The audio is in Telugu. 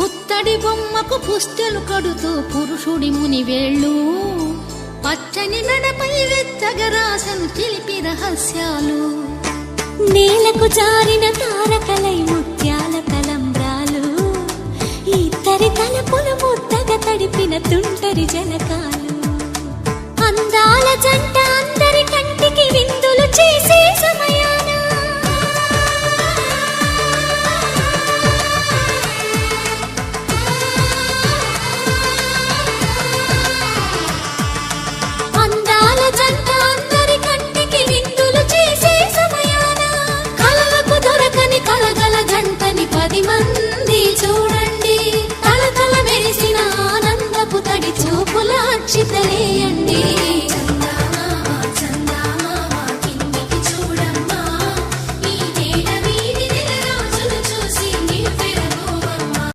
పుత్తడి బొమ్మకు పుస్తెలు కడుతూ పురుషుడి మునివేళ్ళు పచ్చని నడపై వెచ్చగా రాసను చిలిపి రహస్యాలు. నేలకు జారిన తారకలై ముత్యాల తలంబ్రాలు ఇద్దరి తలపులు ముద్దగా తడిపిన తుంటరి జలకాలు. అందాల జంట అందరి కంటికి విందులు చేసి